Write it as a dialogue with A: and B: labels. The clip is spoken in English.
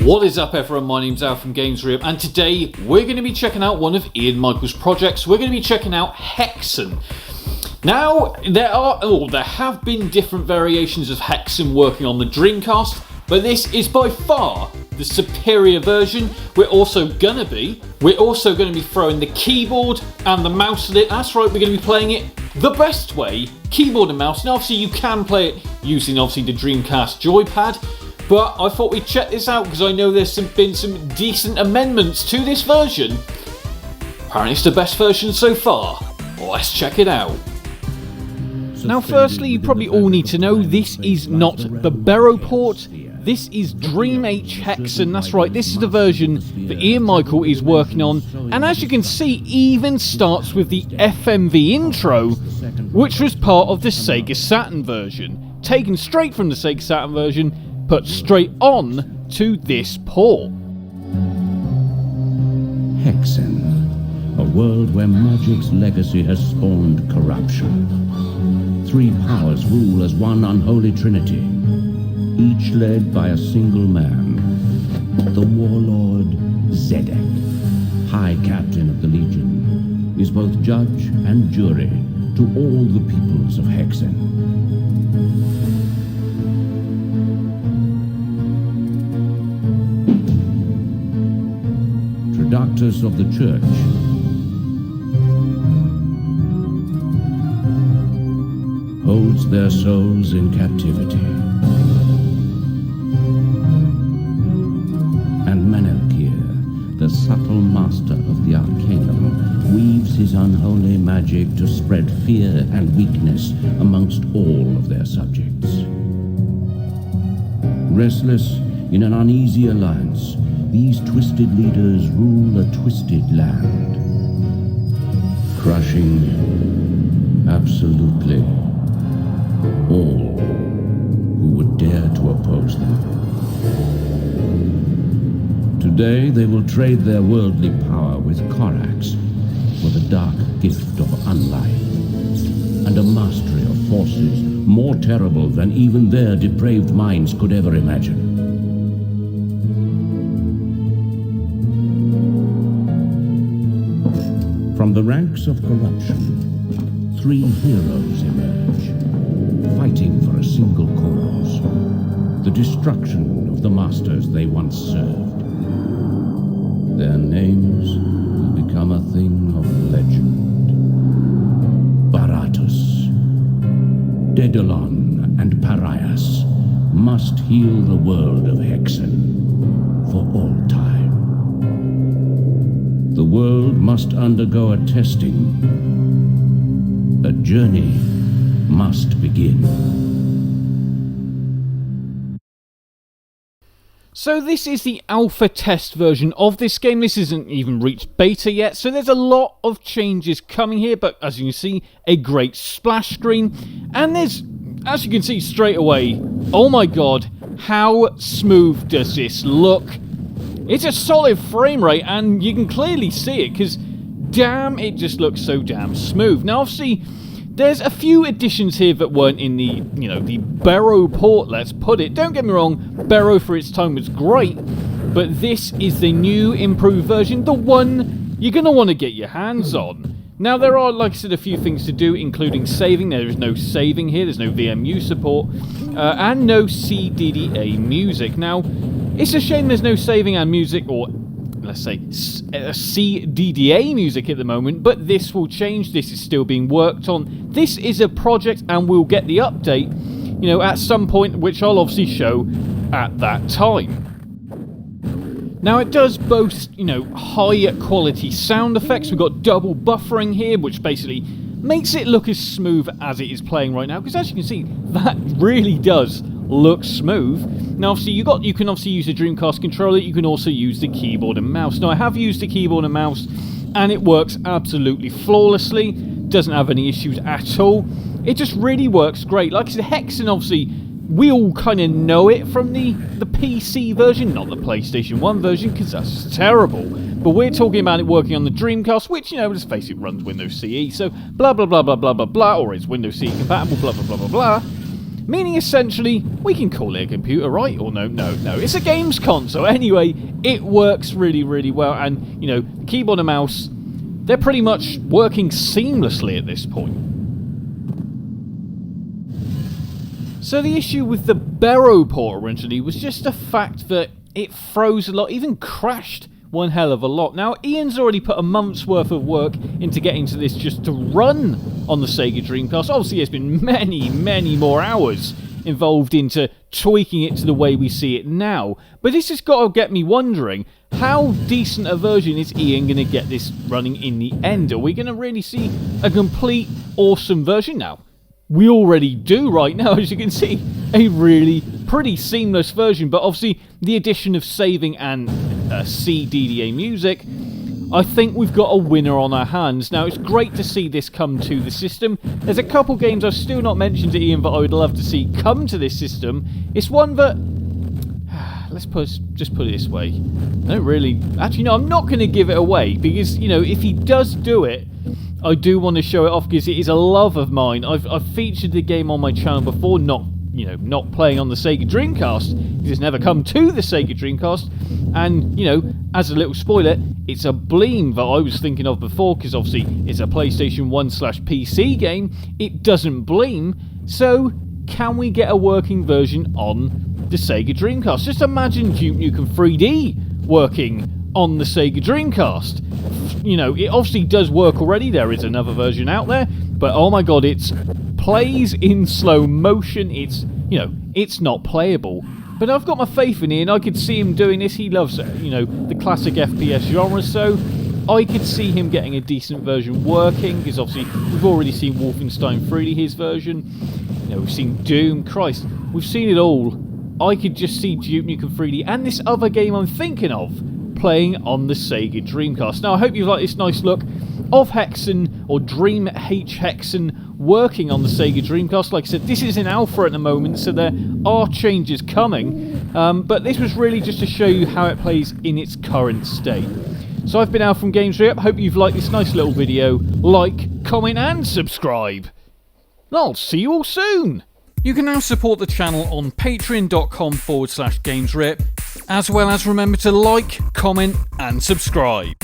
A: What is up everyone, my name's Al from GamesReal, and today we're going to be checking out one of Ian Michael's projects. We're going to be checking out HEXEN. Now, there have been different variations of HEXEN working on the Dreamcast, but this is by far the superior version. We're also going to be throwing the keyboard and the mouse at it. That's right, we're going to be playing it the best way, keyboard and mouse. Now obviously you can play it using the Dreamcast joypad, but I thought we'd check this out because I know there's been some decent amendments to this version. Apparently it's the best version so far. Let's check it out. Now firstly, you probably all need to know this is not the Barrow port. This is DREAMHHEXEN, that's right, this is the version that Ian Michael is working on, and as you can see, even starts with the FMV intro, which was part of the Sega Saturn version, taken straight from the Sega Saturn version, put straight on to this port.
B: HEXEN, a world where magic's legacy has spawned corruption. Three powers rule as one unholy trinity, each led by a single man, the warlord Zedek, High Captain of the Legion, is both judge and jury to all the peoples of HEXEN. Traductors of the Church, holds their souls in captivity. And Menelkir, the subtle master of the Arcanum, weaves his unholy magic to spread fear and weakness amongst all of their subjects. Restless in an uneasy alliance, these twisted leaders rule a twisted land, crushing absolutely all who would dare to oppose them. Today they will trade their worldly power with Korax for the dark gift of unlife and a mastery of forces more terrible than even their depraved minds could ever imagine. From the ranks of corruption, three heroes emerge, fighting for a single cause: the destruction of the masters they once served. Their names will become a thing of legend. Baratus, Daedalon, and Parias must heal the world of HEXEN for all time. The world must undergo a testing. A journey must begin.
A: So this is the alpha test version of this game. This isn't even reached beta yet, so there's a lot of changes coming here, but as you can see, a great splash screen. And there's, as you can see straight away, oh my god, how smooth does this look? It's a solid frame rate, and you can clearly see it, because damn, it just looks so damn smooth. Now obviously, there's a few additions here that weren't in the, the Barrow port, let's put it. Don't get me wrong, Barrow for its time was great, but this is the new improved version, the one you're going to want to get your hands on. Now there are, like I said, a few things to do, including saving. There is no saving here, there's no VMU support, and no CDDA music. Now, it's a shame there's no saving and music, or let's say CDDA music at the moment, but this will change. This is still being worked on. This is a project, and we'll get the update, at some point, which I'll obviously show at that time. Now it does boast, high quality sound effects. We've got double buffering here, which basically makes it look as smooth as it is playing right now, because as you can see, that really does look smooth. Now obviously you can obviously use the Dreamcast controller, you can also use the keyboard and mouse. Now I have used the keyboard and mouse and it works absolutely flawlessly, doesn't have any issues at all. It just really works great. Like I said, HEXEN, obviously we all kind of know it from the PC version, not the PlayStation 1 version, because that's terrible. But we're talking about it working on the Dreamcast, which, let's face it, runs Windows CE, so blah blah blah blah blah blah blah, or is Windows CE compatible, blah blah blah blah blah. meaning essentially we can call it a computer, right? Or no, it's a games console. Anyway, it works really, really well, and, you know, the keyboard and mouse, they're pretty much working seamlessly at this point. So the issue with the Barrow port originally was just the fact that it froze a lot, even crashed one hell of a lot. Now, Ian's already put a month's worth of work into getting to this just to run on the Sega Dreamcast. Obviously, there's been many, many more hours involved into tweaking it to the way we see it now. But this has got to get me wondering, how decent a version is Ian going to get this running in the end? Are we going to really see a complete awesome version now? We already do right now, as you can see, a really pretty seamless version, but obviously the addition of saving and CDDA music, I think we've got a winner on our hands. Now, it's great to see this come to the system. There's a couple games I've still not mentioned to Ian that I would love to see come to this system. It's one that, just put it this way, I don't really, actually no, I'm not going to give it away, because, you know, if he does do it, I do want to show it off because it is a love of mine. I've featured the game on my channel before, not playing on the Sega Dreamcast. It's never come to the Sega Dreamcast. And, you know, as a little spoiler, it's a Bleem that I was thinking of before, because obviously it's a PlayStation 1/PC game. It doesn't Bleem. So, can we get a working version on the Sega Dreamcast? Just imagine Duke Nukem 3D working on the Sega Dreamcast. You know, it obviously does work already. There is another version out there, but oh my god, it plays in slow motion. It's, you know, it's not playable. But I've got my faith in Ian. I could see him doing this. He loves, you know, the classic FPS genre, so I could see him getting a decent version working, because obviously we've already seen Wolfenstein 3D, his version. You know, we've seen Doom. Christ, we've seen it all. I could just see Duke Nukem 3D and this other game I'm thinking of playing on the Sega Dreamcast. Now, I hope you like this nice look of HEXEN, or DREAMHHEXEN, working on the Sega Dreamcast. Like I said, this is in alpha at the moment, so there are changes coming, but this was really just to show you how it plays in its current state. So I've been Al from Games Re-Up. Hope you've liked this nice little video. Like, comment and subscribe. And I'll see you all soon. You can now support the channel on patreon.com/GamesRep, as well as remember to like, comment and subscribe.